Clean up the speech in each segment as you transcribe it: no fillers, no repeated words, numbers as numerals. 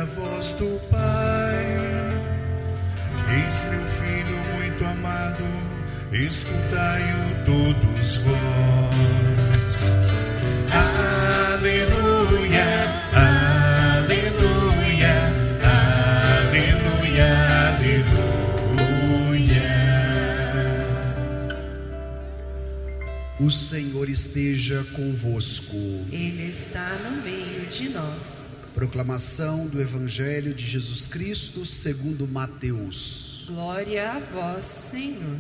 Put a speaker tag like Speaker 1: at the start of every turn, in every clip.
Speaker 1: voz do Pai. Eis meu filho muito amado, escutai-o todos vós. Aleluia, aleluia, aleluia, aleluia.
Speaker 2: O Senhor esteja convosco.
Speaker 3: Ele está no meio de nós.
Speaker 2: Proclamação do Evangelho de Jesus Cristo segundo Mateus.
Speaker 3: Glória a vós, Senhor.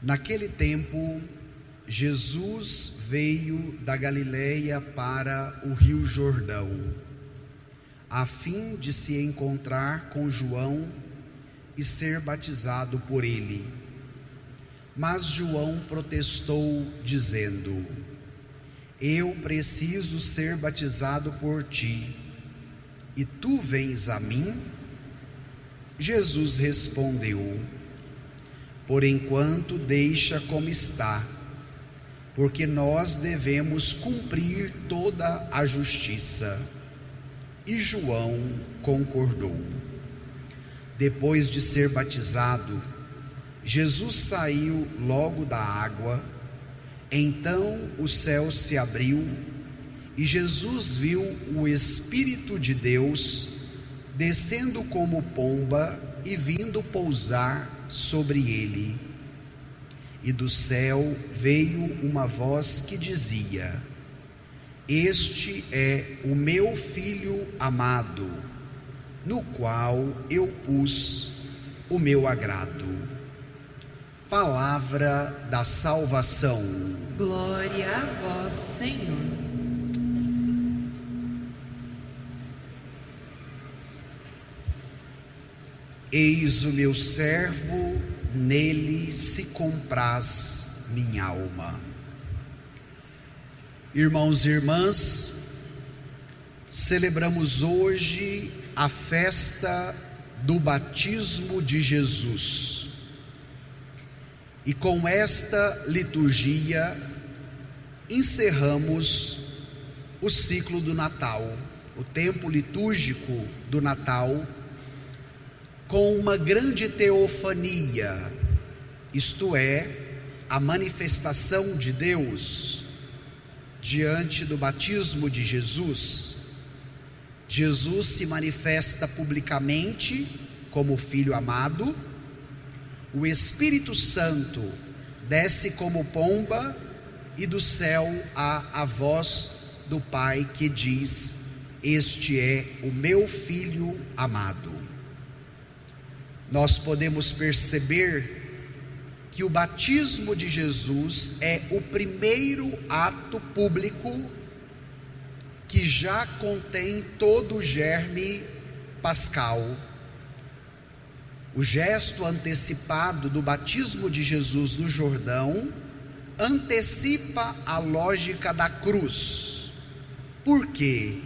Speaker 2: Naquele tempo, Jesus veio da Galileia para o Rio Jordão, a fim de se encontrar com João e ser batizado por ele. Mas João protestou, dizendo: Eu preciso ser batizado por ti, e tu vens a mim? Jesus respondeu: Por enquanto deixa como está, porque nós devemos cumprir toda a justiça. E João concordou. Depois de ser batizado, Jesus saiu logo da água. Então o céu se abriu e Jesus viu o Espírito de Deus descendo como pomba e vindo pousar sobre ele. E do céu veio uma voz que dizia: Este é o meu Filho amado, no qual eu pus o meu agrado. Palavra da salvação.
Speaker 3: Glória a vós, Senhor.
Speaker 2: Eis o meu servo, nele se compraz minha alma. Irmãos e irmãs, celebramos hoje a festa do batismo de Jesus. E com esta liturgia encerramos o ciclo do Natal, o tempo litúrgico do Natal, com uma grande teofania, isto é, a manifestação de Deus diante do batismo de Jesus. Jesus se manifesta publicamente como Filho amado. O Espírito Santo desce como pomba e do céu há a voz do Pai que diz: Este é o meu Filho amado. Nós podemos perceber que o batismo de Jesus é o primeiro ato público que já contém todo o germe pascal. O gesto antecipado do batismo de Jesus no Jordão antecipa a lógica da cruz, porque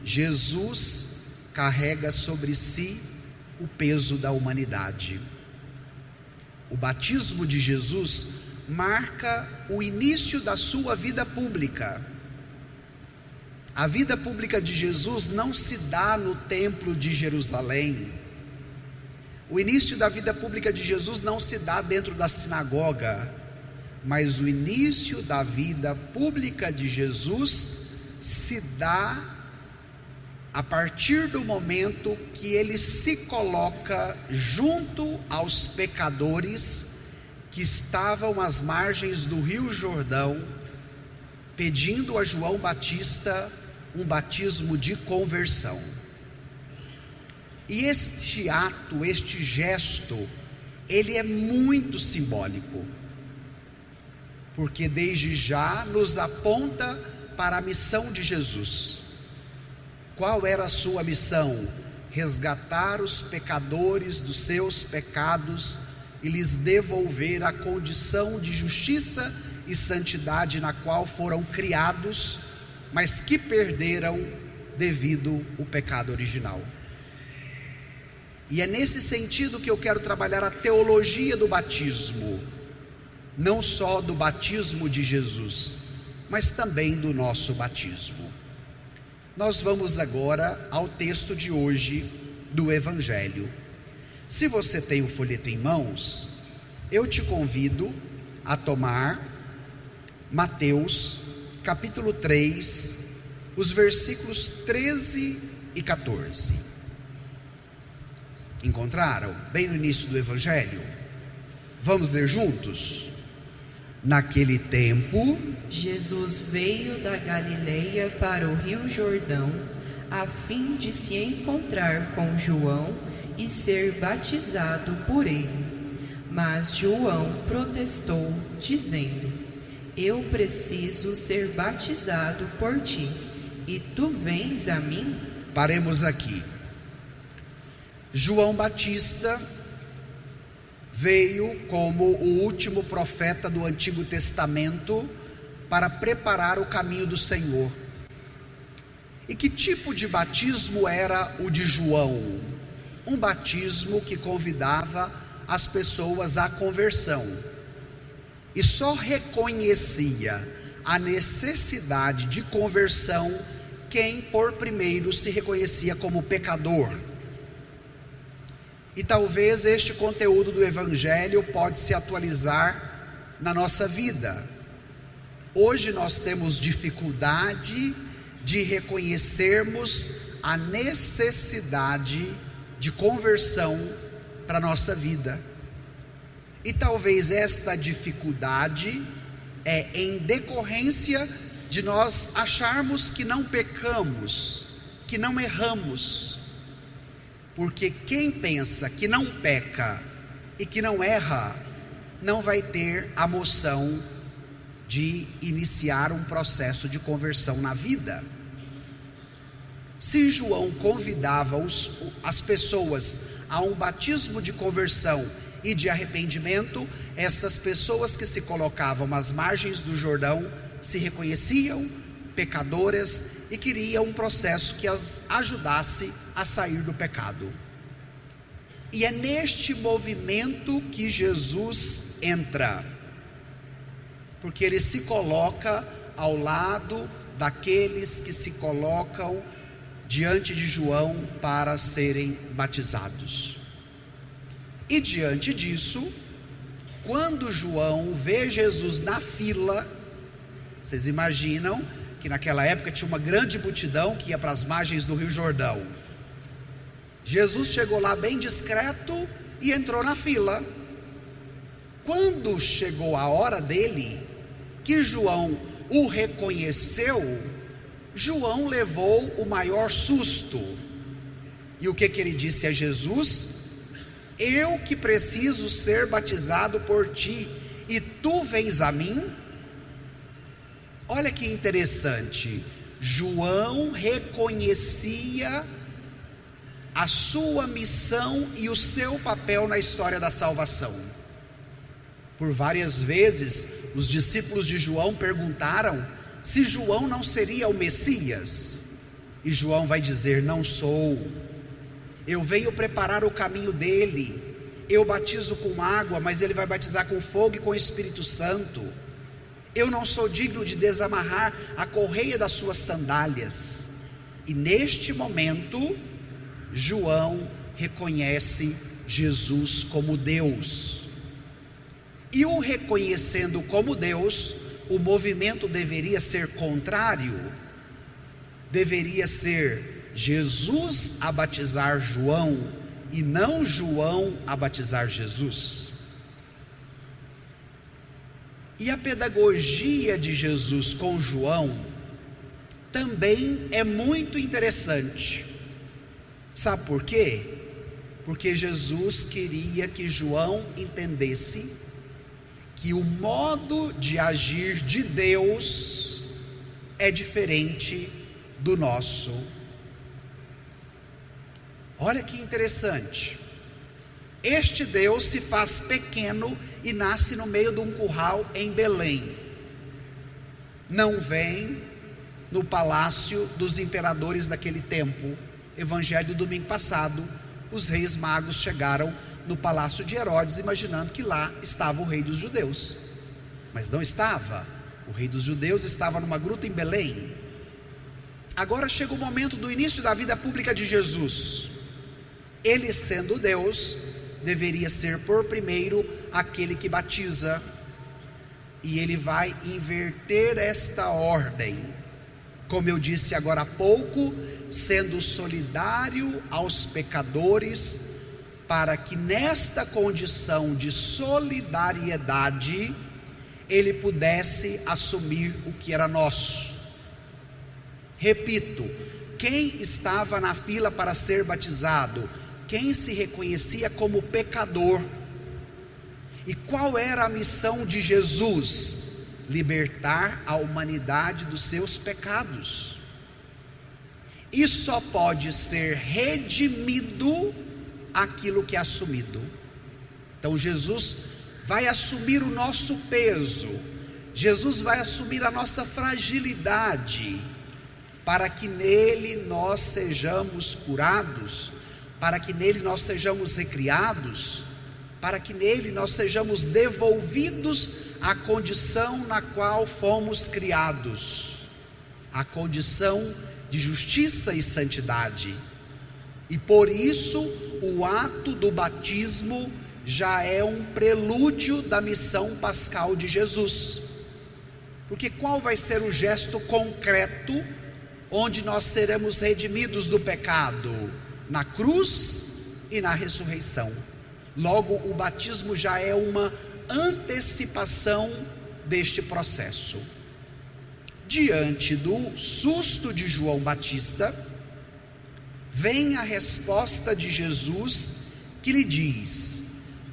Speaker 2: Jesus carrega sobre si o peso da humanidade. O batismo de Jesus marca o início da sua vida pública. A vida pública de Jesus não se dá no Templo de Jerusalém. O início da vida pública de Jesus não se dá dentro da sinagoga, mas o início da vida pública de Jesus se dá a partir do momento que ele se coloca junto aos pecadores que estavam às margens do Rio Jordão, pedindo a João Batista um batismo de conversão. E este ato, este gesto, ele é muito simbólico, porque desde já nos aponta para a missão de Jesus. Qual era a sua missão? Resgatar os pecadores dos seus pecados e lhes devolver a condição de justiça e santidade na qual foram criados, mas que perderam devido ao pecado original. E é nesse sentido que eu quero trabalhar a teologia do batismo, não só do batismo de Jesus, mas também do nosso batismo. Nós vamos agora ao texto de hoje do Evangelho. Se você tem o folheto em mãos, eu te convido a tomar Mateus, capítulo 3, os versículos 13 e 14. Encontraram? Bem no início do Evangelho. Vamos ler juntos? Naquele tempo,
Speaker 3: Jesus veio da Galileia para o Rio Jordão, a fim de se encontrar com João e ser batizado por ele. Mas João protestou, dizendo: Eu preciso ser batizado por ti, e tu vens a mim?
Speaker 2: Paremos aqui. João Batista veio como o último profeta do Antigo Testamento para preparar o caminho do Senhor. E que tipo de batismo era o de João? Um batismo que convidava as pessoas à conversão. E só reconhecia a necessidade de conversão quem por primeiro se reconhecia como pecador. E talvez este conteúdo do Evangelho pode se atualizar na nossa vida. Hoje nós temos dificuldade de reconhecermos a necessidade de conversão para a nossa vida. E talvez esta dificuldade é em decorrência de nós acharmos que não pecamos, que não erramos. Porque quem pensa que não peca e que não erra, não vai ter a moção de iniciar um processo de conversão na vida. Se João convidava as pessoas a um batismo de conversão e de arrependimento, essas pessoas que se colocavam às margens do Jordão se reconheciam pecadoras e queriam um processo que as ajudasse a sair do pecado. E é neste movimento que Jesus entra, porque ele se coloca ao lado daqueles que se colocam diante de João para serem batizados. E diante disso, quando João vê Jesus na fila, vocês imaginam que naquela época tinha uma grande multidão que ia para as margens do Rio Jordão. Jesus chegou lá bem discreto e entrou na fila. Quando chegou a hora dele, que João o reconheceu, João levou o maior susto. E o que ele disse a Jesus? Eu que preciso ser batizado por ti, e tu vens a mim? Olha que interessante, João reconhecia a sua missão e o seu papel na história da salvação. Por várias vezes, os discípulos de João perguntaram se João não seria o Messias. E João vai dizer: não sou, eu venho preparar o caminho dele. Eu batizo com água, mas ele vai batizar com fogo e com o Espírito Santo. Eu não sou digno de desamarrar a correia das suas sandálias. E neste momento, João reconhece Jesus como Deus. E o reconhecendo como Deus, o movimento deveria ser contrário. Deveria ser Jesus a batizar João e não João a batizar Jesus. E a pedagogia de Jesus com João também é muito interessante. Sabe por quê? Porque Jesus queria que João entendesse que o modo de agir de Deus é diferente do nosso. Olha que interessante. Este Deus se faz pequeno e nasce no meio de um curral em Belém. Não vem no palácio dos imperadores daquele tempo. Evangelho do domingo passado, os reis magos chegaram no palácio de Herodes, imaginando que lá estava o rei dos judeus. Mas não estava. O rei dos judeus estava numa gruta em Belém. Agora chega o momento do início da vida pública de Jesus. Ele, sendo Deus, deveria ser por primeiro aquele que batiza. E ele vai inverter esta ordem, como eu disse agora há pouco, sendo solidário aos pecadores, para que nesta condição de solidariedade ele pudesse assumir o que era nosso. Repito, quem estava na fila para ser batizado? Quem se reconhecia como pecador. E qual era a missão de Jesus? Libertar a humanidade dos seus pecados. E só pode ser redimido aquilo que é assumido. Então Jesus vai assumir o nosso peso, Jesus vai assumir a nossa fragilidade, para que nele nós sejamos curados, para que nele nós sejamos recriados, para que nele nós sejamos devolvidos à condição na qual fomos criados, a condição de justiça e santidade. E por isso o ato do batismo já é um prelúdio da missão pascal de Jesus. Porque qual vai ser o gesto concreto onde nós seremos redimidos do pecado? Na cruz e na ressurreição. Logo, o batismo já é uma antecipação deste processo. Diante do susto de João Batista, vem a resposta de Jesus, que lhe diz: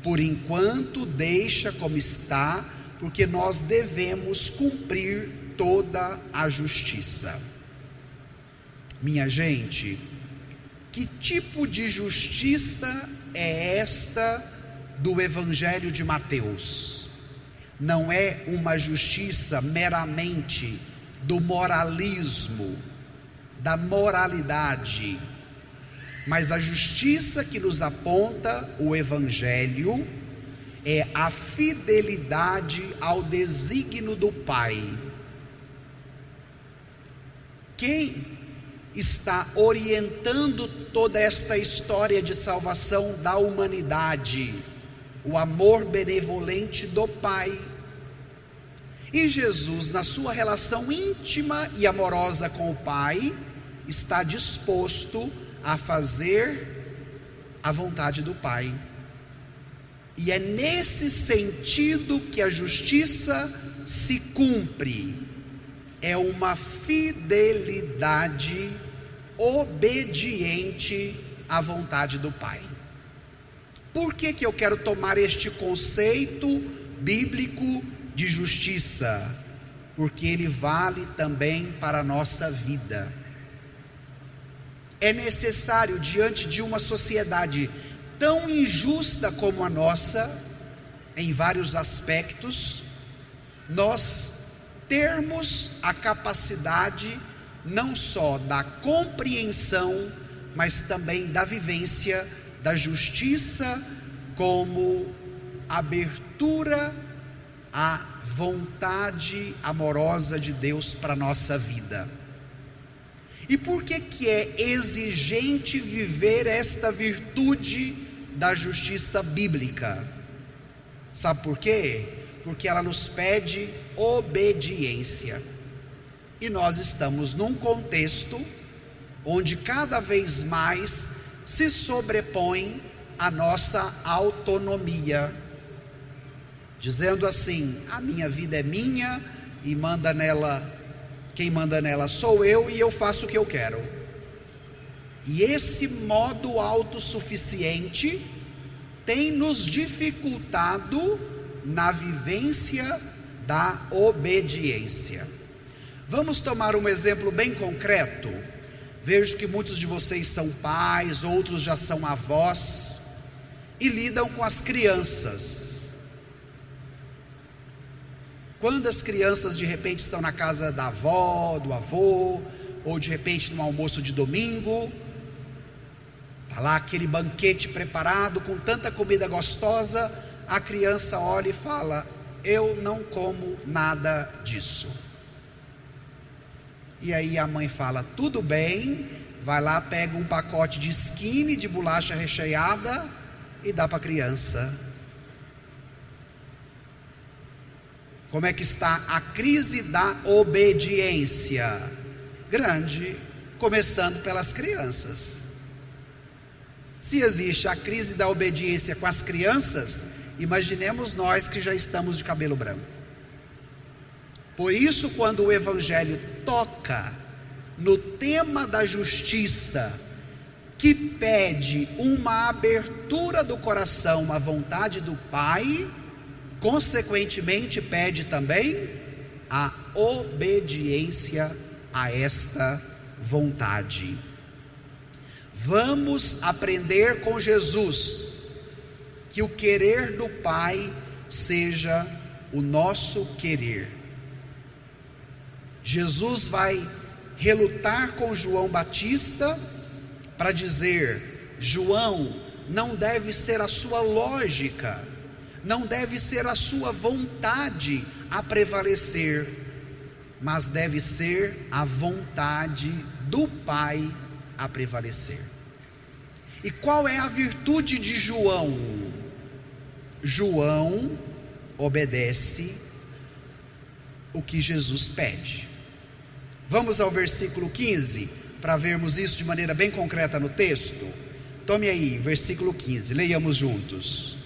Speaker 2: por enquanto deixa como está, porque nós devemos cumprir toda a justiça. Minha gente, que tipo de justiça é esta do Evangelho de Mateus? Não é uma justiça meramente do moralismo, da moralidade, mas a justiça que nos aponta o Evangelho é a fidelidade ao desígnio do Pai. Quem está orientando toda esta história de salvação da humanidade? O amor benevolente do Pai. E Jesus, na sua relação íntima e amorosa com o Pai, está disposto a fazer a vontade do Pai. E é nesse sentido que a justiça se cumpre. É uma fidelidade obediente à vontade do Pai. Por que eu quero tomar este conceito bíblico de justiça? Porque ele vale também para a nossa vida. É necessário, diante de uma sociedade tão injusta como a nossa, em vários aspectos, nós termos a capacidade não só da compreensão, mas também da vivência da justiça como abertura à vontade amorosa de Deus para a nossa vida. E por que é exigente viver esta virtude da justiça bíblica? Sabe por quê? Porque ela nos pede obediência. E nós estamos num contexto onde cada vez mais se sobrepõe a nossa autonomia, dizendo assim: a minha vida é minha e manda nela, quem manda nela sou eu, e eu faço o que eu quero. E esse modo autossuficiente tem nos dificultado na vivência da obediência. Vamos tomar um exemplo bem concreto. Vejo que muitos de vocês são pais, outros já são avós e lidam com as crianças. Quando as crianças de repente estão na casa da avó, do avô, ou de repente no almoço de domingo, está lá aquele banquete preparado com tanta comida gostosa, a criança olha e fala: eu não como nada disso. E aí a mãe fala: tudo bem, vai lá, pega um pacote de skinny, de bolacha recheada e dá para a criança. Como é que está a crise da obediência? Grande, começando pelas crianças. Se existe a crise da obediência com as crianças, imaginemos nós que já estamos de cabelo branco. Por isso, quando o Evangelho toca no tema da justiça, que pede uma abertura do coração à vontade do Pai, consequentemente pede também a obediência a esta vontade. Vamos aprender com Jesus que o querer do Pai seja o nosso querer. Jesus vai relutar com João Batista para dizer: João, não deve ser a sua lógica, não deve ser a sua vontade a prevalecer, mas deve ser a vontade do Pai a prevalecer. E qual é a virtude de João? João obedece o que Jesus pede. Vamos ao versículo 15, para vermos isso de maneira bem concreta no texto. Tome aí, versículo 15, leiamos juntos.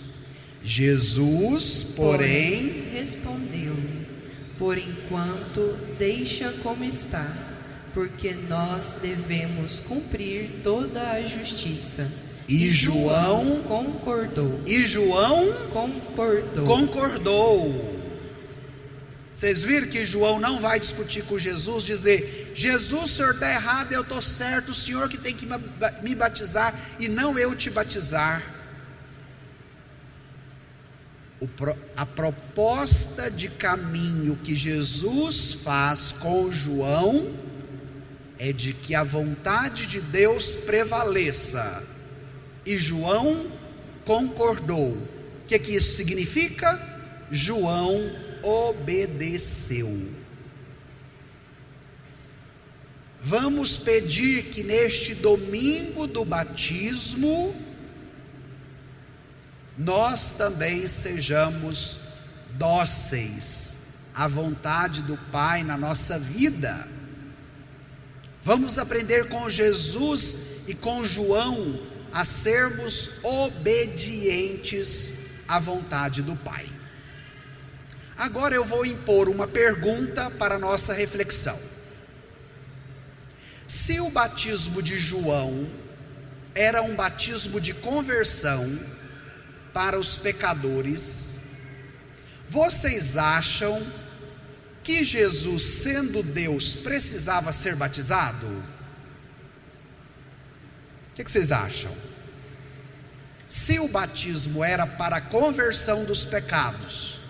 Speaker 2: Jesus, porém
Speaker 3: respondeu-lhe: por enquanto deixa como está, porque nós devemos cumprir toda a justiça.
Speaker 2: E João
Speaker 3: concordou.
Speaker 2: E João concordou. Vocês viram que João não vai discutir com Jesus, dizer: Jesus, o senhor está errado, eu estou certo, o senhor que tem que me batizar e não eu te batizar. A proposta de caminho que Jesus faz com João é de que a vontade de Deus prevaleça. E João concordou. O que isso significa? João obedeceu. Vamos pedir que neste domingo do batismo nós também sejamos dóceis à vontade do Pai na nossa vida. Vamos aprender com Jesus e com João a sermos obedientes à vontade do Pai. Agora eu vou impor uma pergunta para a nossa reflexão. Se o batismo de João era um batismo de conversão para os pecadores, vocês acham que Jesus, sendo Deus, precisava ser batizado? O que vocês acham? Se o batismo era para a conversão dos pecados,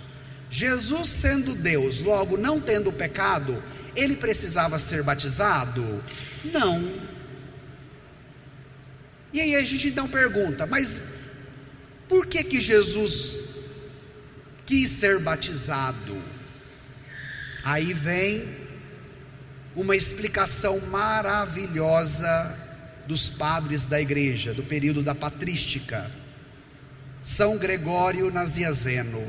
Speaker 2: Jesus sendo Deus, logo não tendo pecado, ele precisava ser batizado? Não. E aí a gente então pergunta: mas por que Jesus quis ser batizado? Aí vem uma explicação maravilhosa dos padres da igreja, do período da patrística. São Gregório Nazianzeno: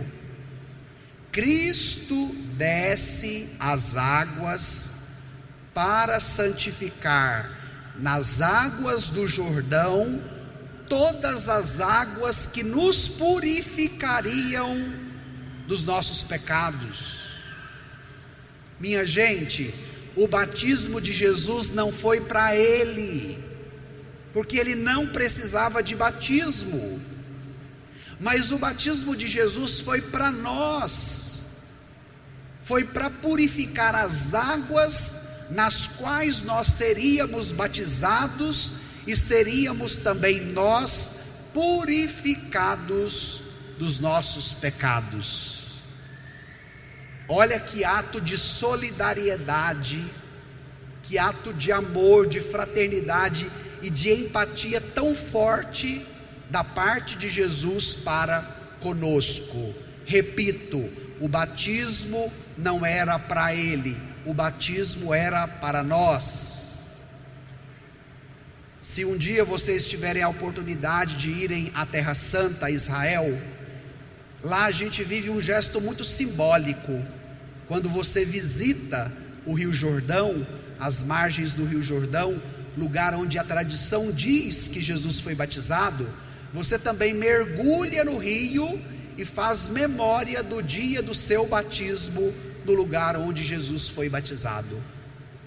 Speaker 2: Cristo desce às águas para santificar nas águas do Jordão todas as águas que nos purificariam dos nossos pecados. Minha gente, o batismo de Jesus não foi para ele, porque ele não precisava de batismo, mas o batismo de Jesus foi para nós, foi para purificar as águas nas quais nós seríamos batizados e seríamos também nós purificados dos nossos pecados. Olha que ato de solidariedade, que ato de amor, de fraternidade e de empatia tão forte da parte de Jesus para conosco. Repito, o batismo não era para ele, o batismo era para nós. Se um dia vocês tiverem a oportunidade de irem à Terra Santa, a Israel, lá a gente vive um gesto muito simbólico. Quando você visita o Rio Jordão, as margens do Rio Jordão, lugar onde a tradição diz que Jesus foi batizado, você também mergulha no rio e faz memória do dia do seu batismo no lugar onde Jesus foi batizado.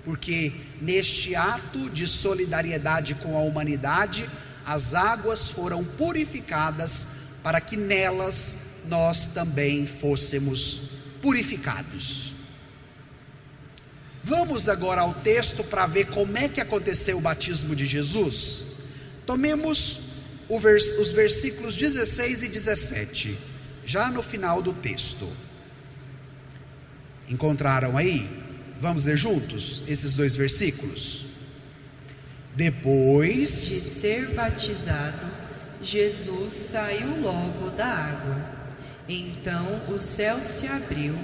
Speaker 2: Porque neste ato de solidariedade com a humanidade, as águas foram purificadas para que nelas nós também fôssemos purificados. Vamos agora ao texto para ver como é que aconteceu o batismo de Jesus. Tomemos os versículos 16 e 17, já no final do texto. Encontraram aí? Vamos ler juntos esses dois versículos? Depois
Speaker 3: de ser batizado, Jesus saiu logo da água. Então o céu se abriu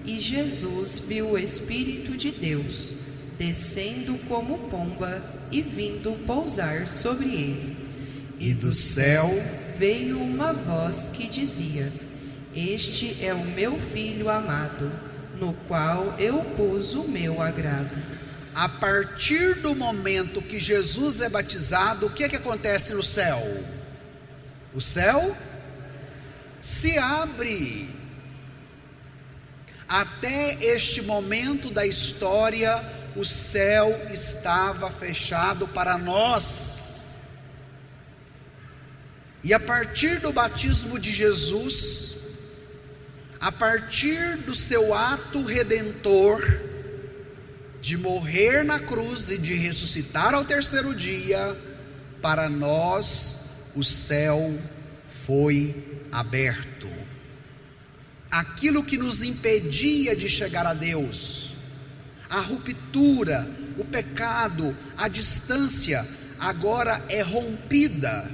Speaker 3: e Jesus viu o Espírito de Deus descendo como pomba e vindo pousar sobre ele.
Speaker 2: E do céu
Speaker 3: veio uma voz que dizia: Este é o meu Filho amado, no qual eu pus o meu agrado.
Speaker 2: A partir do momento que Jesus é batizado, o que acontece no céu? O céu se abre. Até este momento da história, o céu estava fechado para nós. E a partir do batismo de Jesus, a partir do seu ato redentor, de morrer na cruz e de ressuscitar ao terceiro dia, para nós o céu foi aberto. Aquilo que nos impedia de chegar a Deus, a ruptura, o pecado, a distância, agora é rompida,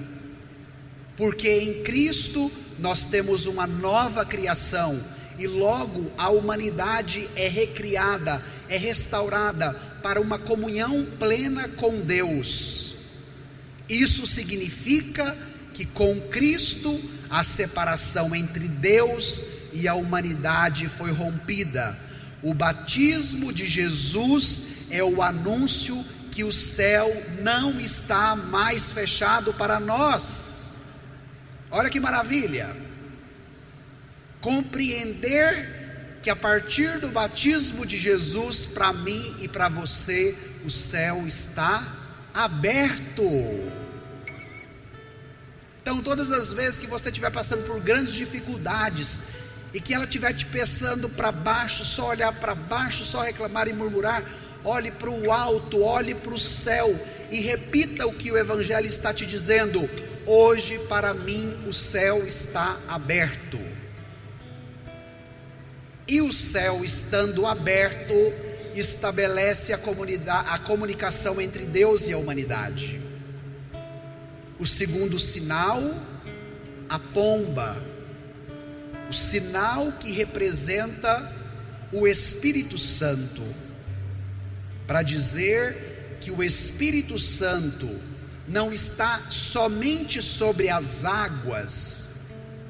Speaker 2: porque em Cristo nós temos uma nova criação, e logo a humanidade é recriada, é restaurada para uma comunhão plena com Deus. Isso significa que com Cristo a separação entre Deus e a humanidade foi rompida. O batismo de Jesus é o anúncio que o céu não está mais fechado para nós. Olha que maravilha! Compreender que a partir do batismo de Jesus, para mim e para você, o céu está aberto. Então, todas as vezes que você estiver passando por grandes dificuldades e que ela estiver te pensando para baixo, só olhar para baixo, só reclamar e murmurar, olhe para o alto, olhe para o céu e repita o que o Evangelho está te dizendo: hoje para mim o céu está aberto. E o céu estando aberto, estabelece a comunicação entre Deus e a humanidade. O segundo sinal, a pomba, o sinal que representa o Espírito Santo, para dizer que o Espírito Santo não está somente sobre as águas,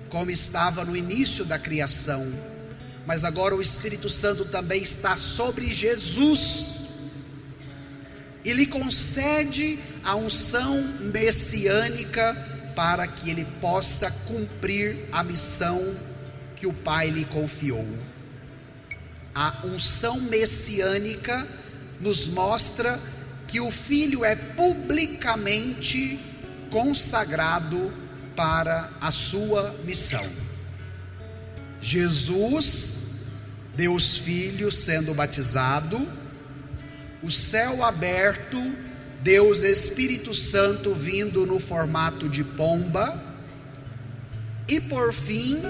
Speaker 2: como estava no início da criação, mas agora o Espírito Santo também está sobre Jesus, e lhe concede a unção messiânica para que ele possa cumprir a missão que o Pai lhe confiou. A unção messiânica nos mostra que o Filho é publicamente consagrado para a sua missão. Jesus, Deus Filho, sendo batizado, o céu aberto, Deus Espírito Santo vindo no formato de pomba, e por fim,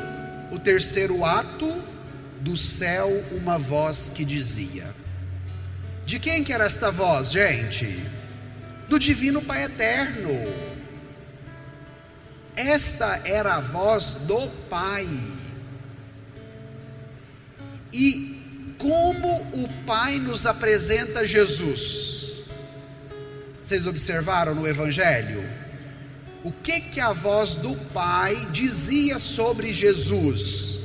Speaker 2: o terceiro ato, do céu uma voz que dizia. De quem que era esta voz, gente? Do Divino Pai Eterno. Esta era a voz do Pai. E como o Pai nos apresenta Jesus. Vocês observaram no Evangelho? O que a voz do Pai dizia sobre Jesus?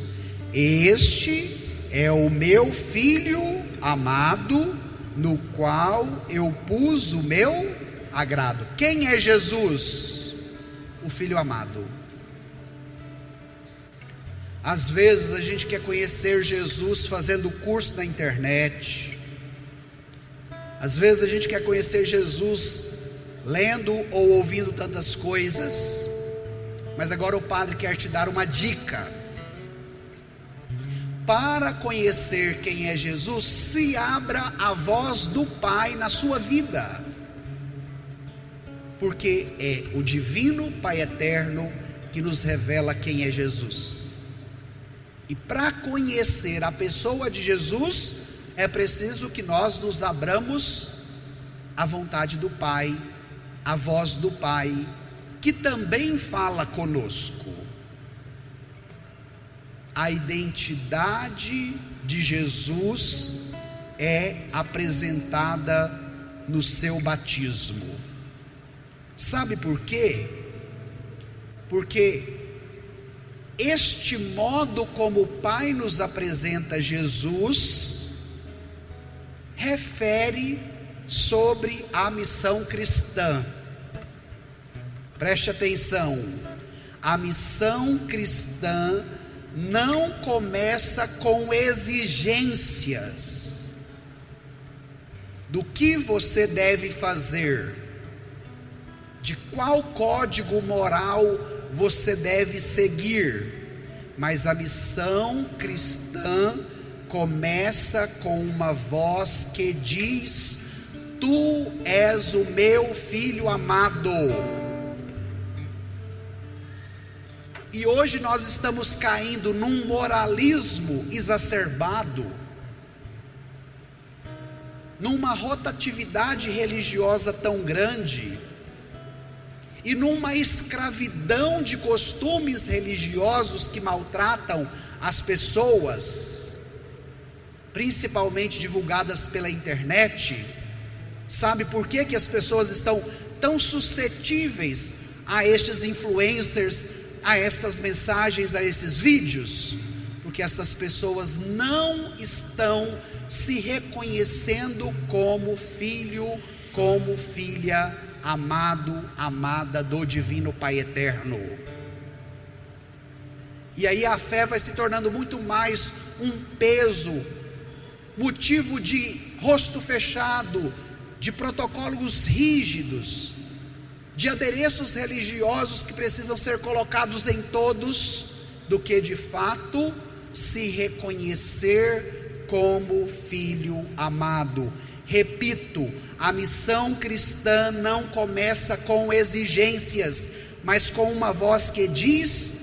Speaker 2: Este é o meu Filho amado, no qual eu pus o meu agrado. Quem é Jesus? O Filho amado. Às vezes a gente quer conhecer Jesus fazendo curso na internet. Às vezes a gente quer conhecer Jesus lendo ou ouvindo tantas coisas. Mas agora o Padre quer te dar uma dica. Para conhecer quem é Jesus, se abra a voz do Pai na sua vida. Porque é o divino Pai eterno que nos revela quem é Jesus. E para conhecer a pessoa de Jesus, é preciso que nós nos abramos à vontade do Pai, à voz do Pai, que também fala conosco. A identidade de Jesus é apresentada no seu batismo. Sabe por quê? Porque este modo como o Pai nos apresenta Jesus refere sobre a missão cristã. Preste atenção, a missão cristã não começa com exigências do que você deve fazer, de qual código moral você deve seguir, mas a missão cristã começa com uma voz que diz: Tu és o meu Filho amado. E hoje nós estamos caindo num moralismo exacerbado, numa rotatividade religiosa tão grande, e numa escravidão de costumes religiosos que maltratam as pessoas, principalmente divulgadas pela internet. Sabe por que as pessoas estão tão suscetíveis a estes influencers, a estas mensagens, a esses vídeos? Porque essas pessoas não estão se reconhecendo como filho, como filha amado, amada do divino Pai eterno. E aí a fé vai se tornando muito mais um peso, motivo de rosto fechado, de protocolos rígidos, de adereços religiosos que precisam ser colocados em todos, do que de fato se reconhecer como filho amado. Repito, a missão cristã não começa com exigências, mas com uma voz que diz: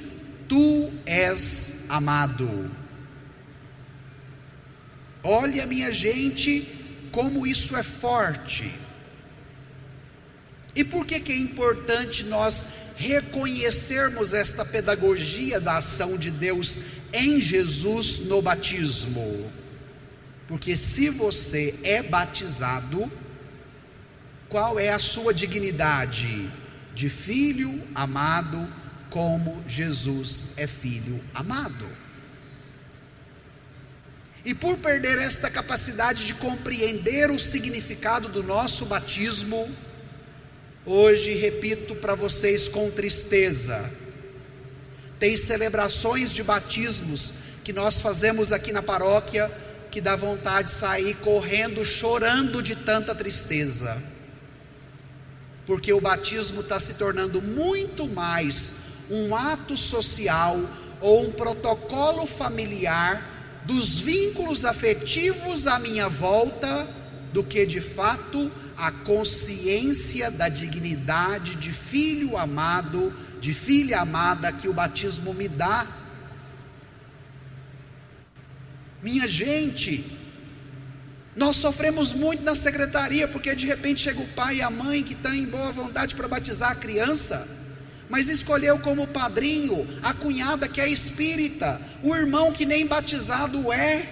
Speaker 2: Tu és amado. Olha, minha gente, como isso é forte. E por que é importante nós reconhecermos esta pedagogia da ação de Deus em Jesus no batismo? Porque se você é batizado, qual é a sua dignidade? De filho amado, como Jesus é filho amado. E por perder esta capacidade de compreender o significado do nosso batismo, hoje repito para vocês com tristeza, tem celebrações de batismos que nós fazemos aqui na paróquia, que dá vontade de sair correndo, chorando de tanta tristeza, porque o batismo está se tornando muito mais um ato social ou um protocolo familiar dos vínculos afetivos à minha volta, do que de fato a consciência da dignidade de filho amado, de filha amada que o batismo me dá. Minha gente, nós sofremos muito na secretaria, porque de repente chega o pai e a mãe que estão em boa vontade para batizar a criança, mas escolheu como padrinho a cunhada que é espírita, o irmão que nem batizado é.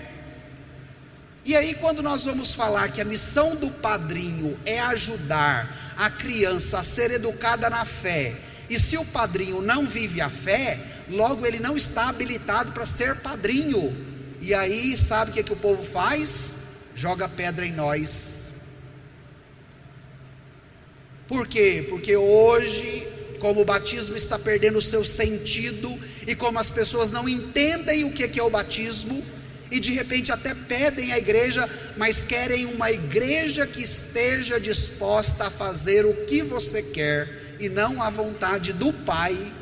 Speaker 2: E aí, quando nós vamos falar que a missão do padrinho é ajudar a criança a ser educada na fé, e se o padrinho não vive a fé, logo ele não está habilitado para ser padrinho. E aí, sabe o que o povo faz? Joga pedra em nós. Por quê? Porque hoje, como o batismo está perdendo o seu sentido, e como as pessoas não entendem o que é o batismo, e de repente até pedem a igreja, mas querem uma igreja que esteja disposta a fazer o que você quer, e não a vontade do Pai.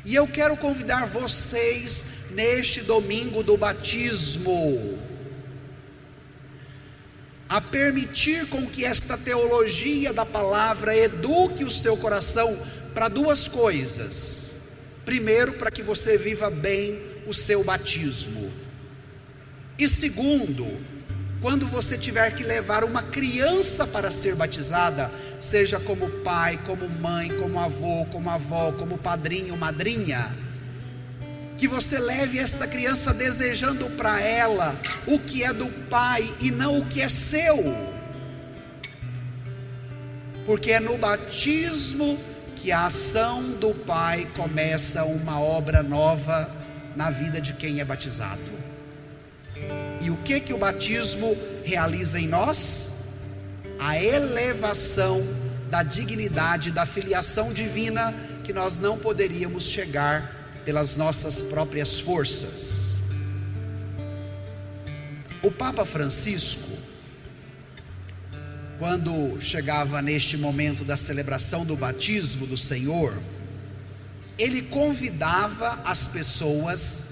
Speaker 2: E eu quero convidar vocês, neste domingo do batismo, a permitir com que esta teologia da palavra eduque o seu coração para duas coisas. Primeiro, para que você viva bem o seu batismo. E segundo, quando você tiver que levar uma criança para ser batizada, seja como pai, como mãe, como avô, como avó, como padrinho, madrinha, que você leve esta criança desejando para ela o que é do Pai e não o que é seu, porque é no batismo que a ação do Pai começa uma obra nova na vida de quem é batizado. E o que o batismo realiza em nós? A elevação da dignidade, da filiação divina, que nós não poderíamos chegar pelas nossas próprias forças. O Papa Francisco, quando chegava neste momento da celebração do batismo do Senhor, ele convidava as pessoas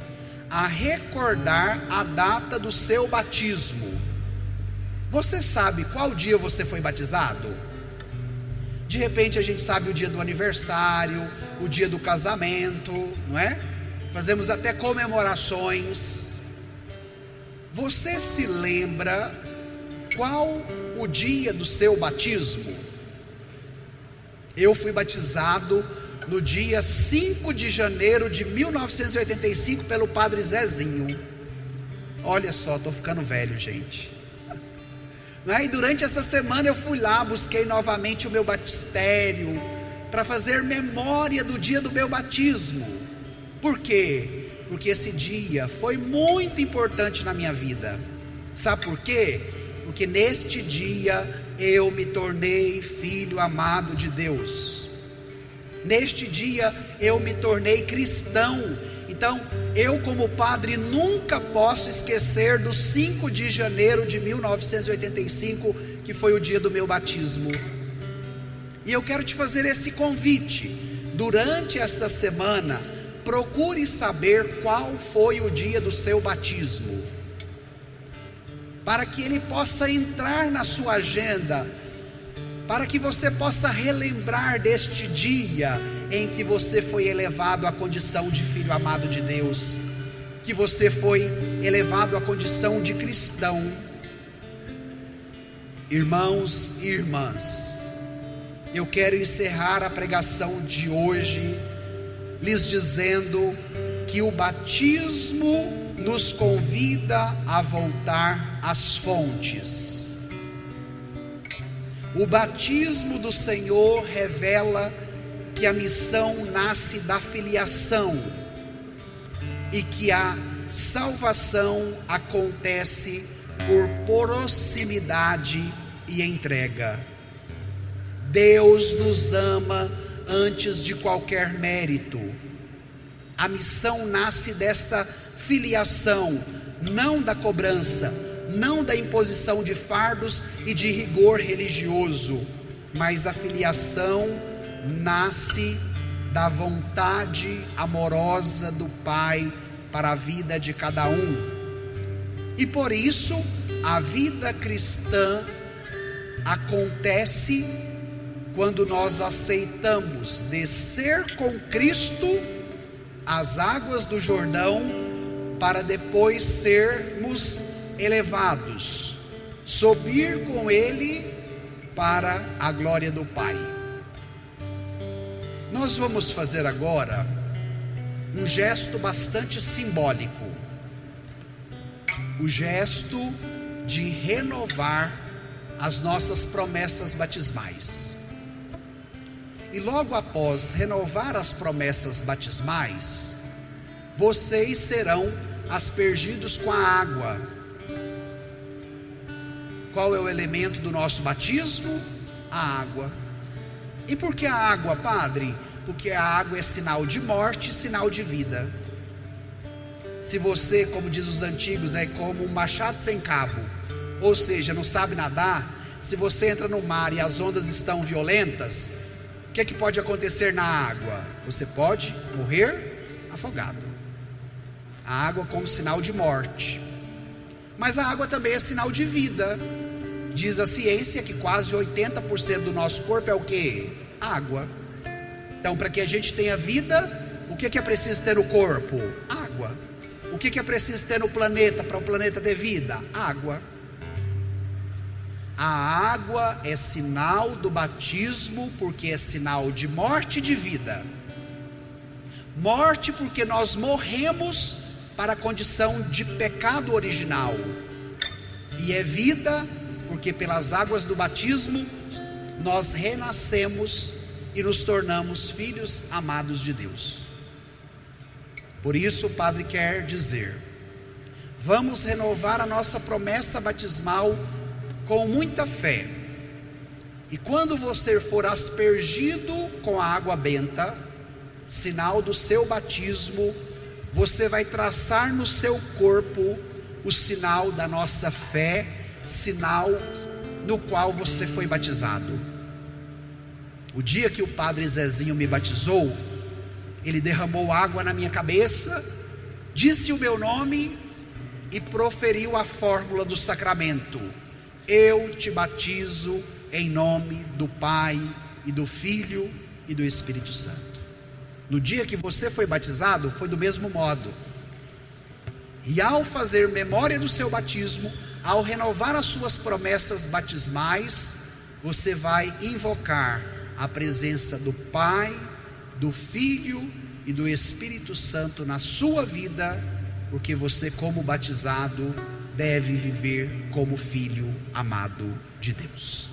Speaker 2: a recordar a data do seu batismo. Você sabe qual dia você foi batizado? De repente a gente sabe o dia do aniversário, o dia do casamento, não é? Fazemos até comemorações. Você se lembra qual o dia do seu batismo? Eu fui batizado no dia 5 de janeiro de 1985 pelo Padre Zezinho. Olha só, estou ficando velho, gente. E durante essa semana eu fui lá, busquei novamente o meu batistério, para fazer memória do dia do meu batismo. Por quê? Porque esse dia foi muito importante na minha vida. Sabe por quê? Porque neste dia eu me tornei filho amado de Deus. Neste dia eu me tornei cristão. Então, eu como padre nunca posso esquecer do 5 de janeiro de 1985, que foi o dia do meu batismo. E eu quero te fazer esse convite. Durante esta semana, procure saber qual foi o dia do seu batismo, para que ele possa entrar na sua agenda, para que você possa relembrar deste dia em que você foi elevado à condição de filho amado de Deus, que você foi elevado à condição de cristão. Irmãos e irmãs, eu quero encerrar a pregação de hoje lhes dizendo que o batismo nos convida a voltar às fontes. O batismo do Senhor revela que a missão nasce da filiação e que a salvação acontece por proximidade e entrega. Deus nos ama antes de qualquer mérito. A missão nasce desta filiação, não da cobrança, não da imposição de fardos e de rigor religioso, mas a filiação nasce da vontade amorosa do Pai para a vida de cada um. E por isso a vida cristã acontece quando nós aceitamos descer com Cristo as águas do Jordão, para depois sermos elevados, subir com Ele para a glória do Pai. Nós vamos fazer agora um gesto bastante simbólico. o gesto de renovar as nossas promessas batismais. E logo após renovar as promessas batismais, vocês serão aspergidos com a água. Qual é o elemento do nosso batismo? A água. E por que a água, padre? Porque a água é sinal de morte e sinal de vida. Se você, como diz os antigos, é como um machado sem cabo, ou seja, não sabe nadar, se você entra no mar e as ondas estão violentas, o que pode acontecer na água? Você pode morrer afogado. A água como sinal de morte. Mas a água também é sinal de vida. Diz a ciência que quase 80% do nosso corpo é o quê? Água. Então, para que a gente tenha vida, o que é preciso ter no corpo? Água. O que é preciso ter no planeta para o planeta ter vida? Água. A água é sinal do batismo, porque é sinal de morte e de vida. Morte porque nós morremos para a condição de pecado original. E é vida porque pelas águas do batismo nós renascemos e nos tornamos filhos amados de Deus. Por isso o padre quer dizer: vamos renovar a nossa promessa batismal com muita fé. E quando você for aspergido com a água benta, sinal do seu batismo, você vai traçar no seu corpo o sinal da nossa fé, sinal no qual você foi batizado. O dia que o padre Zezinho me batizou, ele derramou água na minha cabeça, disse o meu nome e proferiu a fórmula do sacramento: eu te batizo em nome do Pai e do Filho e do Espírito Santo. No dia que você foi batizado, foi do mesmo modo. E ao fazer memória do seu batismo, ao renovar as suas promessas batismais, você vai invocar a presença do Pai, do Filho e do Espírito Santo na sua vida, porque você, como batizado, deve viver como filho amado de Deus.